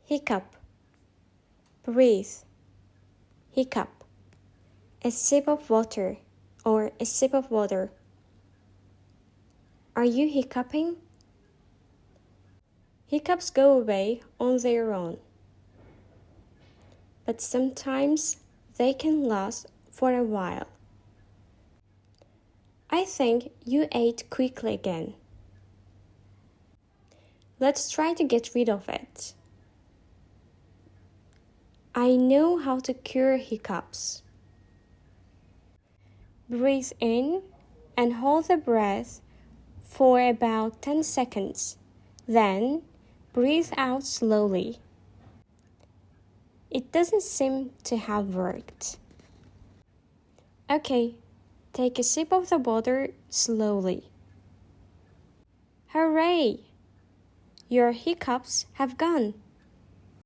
Hiccup. Breathe. Hiccup. A sip of water or a sip of water. Are you hiccuping? Hiccups go away on their own, but sometimes they can last for a while. I think you ate quickly again. Let's try to get rid of it. I know how to cure hiccups. Breathe in and hold the breath for about 10 seconds. Then breathe out slowly. It doesn't seem to have worked. Okay, take a sip of the water slowly. Hooray! Your hiccups have gone.